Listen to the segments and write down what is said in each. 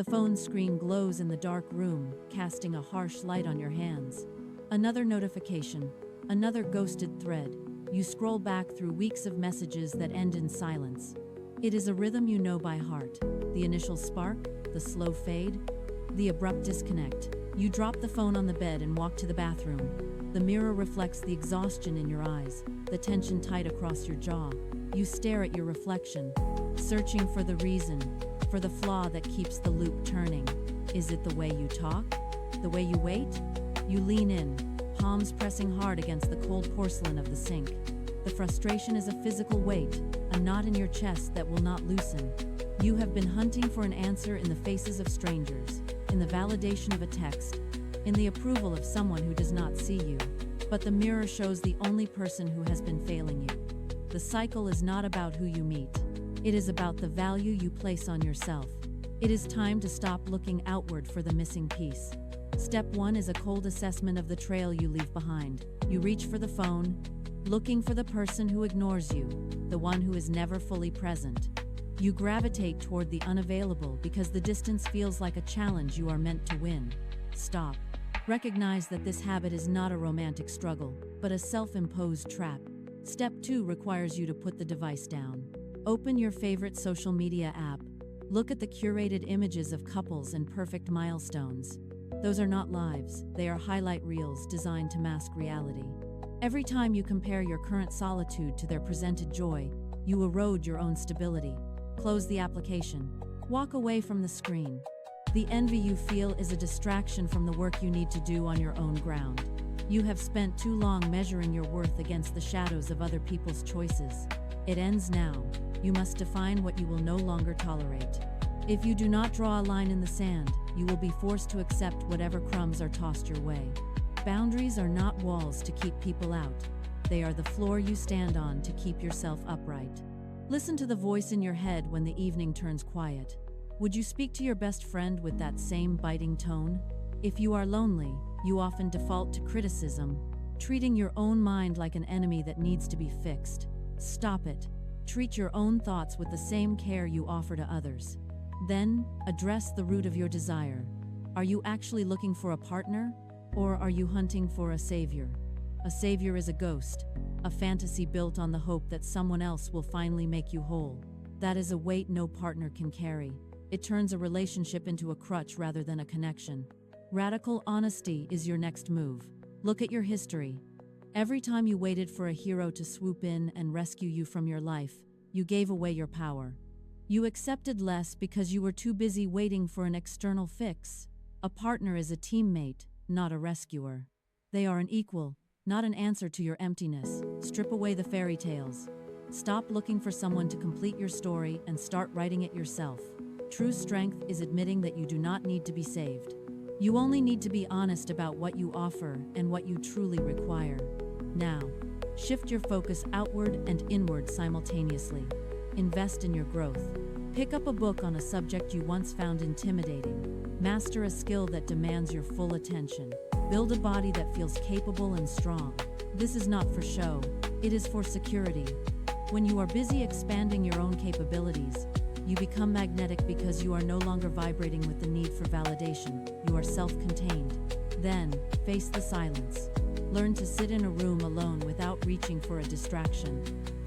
The phone screen glows in the dark room, casting a harsh light on your hands. Another notification, another ghosted thread. You scroll back through weeks of messages that end in silence. It is a rhythm you know by heart. The initial spark, the slow fade, the abrupt disconnect. You drop the phone on the bed and walk to the bathroom. The mirror reflects the exhaustion in your eyes, the tension tight across your jaw. You stare at your reflection, searching for the reason, for the flaw that keeps the loop turning. Is it the way you talk? The way you wait? You lean in, palms pressing hard against the cold porcelain of the sink. The frustration is a physical weight, a knot in your chest that will not loosen. You have been hunting for an answer in the faces of strangers, in the validation of a text, in the approval of someone who does not see you. But the mirror shows the only person who has been failing you. The cycle is not about who you meet. It is about the value you place on yourself. It is time to stop looking outward for the missing piece. Step 1 is a cold assessment of the trail you leave behind. You reach for the phone, looking for the person who ignores you, the one who is never fully present. You gravitate toward the unavailable because the distance feels like a challenge you are meant to win. Stop. Recognize that this habit is not a romantic struggle, but a self-imposed trap. Step 2 requires you to put the device down. Open your favorite social media app. Look at the curated images of couples and perfect milestones. Those are not lives, they are highlight reels designed to mask reality. Every time you compare your current solitude to their presented joy, you erode your own stability. Close the application. Walk away from the screen. The envy you feel is a distraction from the work you need to do on your own ground. You have spent too long measuring your worth against the shadows of other people's choices. It ends now. You must define what you will no longer tolerate. If you do not draw a line in the sand, you will be forced to accept whatever crumbs are tossed your way. Boundaries are not walls to keep people out. They are the floor you stand on to keep yourself upright. Listen to the voice in your head when the evening turns quiet. Would you speak to your best friend with that same biting tone? If you are lonely, you often default to criticism, treating your own mind like an enemy that needs to be fixed. Stop it. Treat your own thoughts with the same care you offer to others. Then, address the root of your desire. Are you actually looking for a partner? Or are you hunting for a savior? A savior is a ghost, a fantasy built on the hope that someone else will finally make you whole. That is a weight no partner can carry. It turns a relationship into a crutch rather than a connection. Radical honesty is your next move. Look at your history. Every time you waited for a hero to swoop in and rescue you from your life, you gave away your power. You accepted less because you were too busy waiting for an external fix. A partner is a teammate, not a rescuer. They are an equal, not an answer to your emptiness. Strip away the fairy tales. Stop looking for someone to complete your story and start writing it yourself. True strength is admitting that you do not need to be saved. You only need to be honest about what you offer and what you truly require. Now, shift your focus outward and inward simultaneously. Invest in your growth. Pick up a book on a subject you once found intimidating. Master a skill that demands your full attention. Build a body that feels capable and strong. This is not for show, it is for security. When you are busy expanding your own capabilities, you become magnetic because you are no longer vibrating with the need for validation. You are self-contained. Then, face the silence. Learn to sit in a room alone without reaching for a distraction.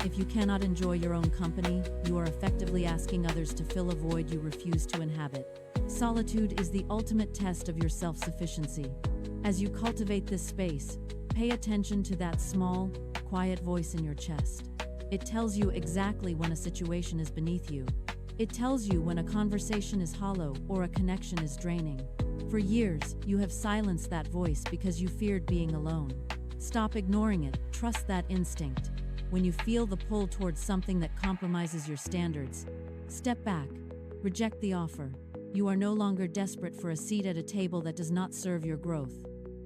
If you cannot enjoy your own company, you are effectively asking others to fill a void you refuse to inhabit. Solitude is the ultimate test of your self-sufficiency. As you cultivate this space, pay attention to that small, quiet voice in your chest. It tells you exactly when a situation is beneath you. It tells you when a conversation is hollow or a connection is draining. For years, you have silenced that voice because you feared being alone. Stop ignoring it, trust that instinct. When you feel the pull towards something that compromises your standards, step back, reject the offer. You are no longer desperate for a seat at a table that does not serve your growth.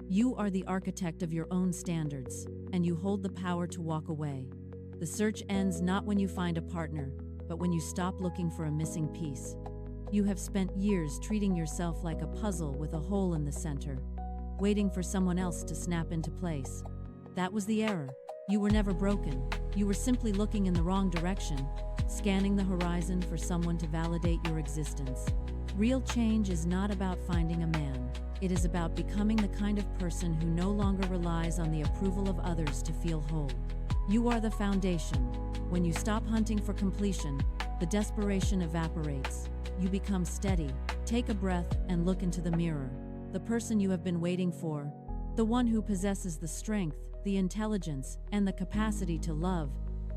You are the architect of your own standards, and you hold the power to walk away. The search ends not when you find a partner, but when you stop looking for a missing piece. You have spent years treating yourself like a puzzle with a hole in the center, waiting for someone else to snap into place. That was the error. You were never broken. You were simply looking in the wrong direction, scanning the horizon for someone to validate your existence. Real change is not about finding a man. It is about becoming the kind of person who no longer relies on the approval of others to feel whole. You are the foundation. When you stop hunting for completion, the desperation evaporates. You become steady. Take a breath and look into the mirror. The person you have been waiting for, the one who possesses the strength, the intelligence, and the capacity to love,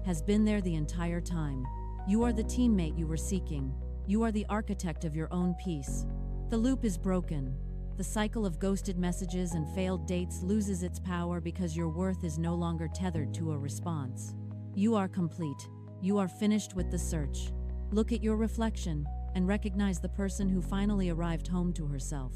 has been there the entire time. You are the teammate you were seeking. You are the architect of your own peace. The loop is broken. The cycle of ghosted messages and failed dates loses its power because your worth is no longer tethered to a response. You are complete. You are finished with the search. Look at your reflection and recognize the person who finally arrived home to herself.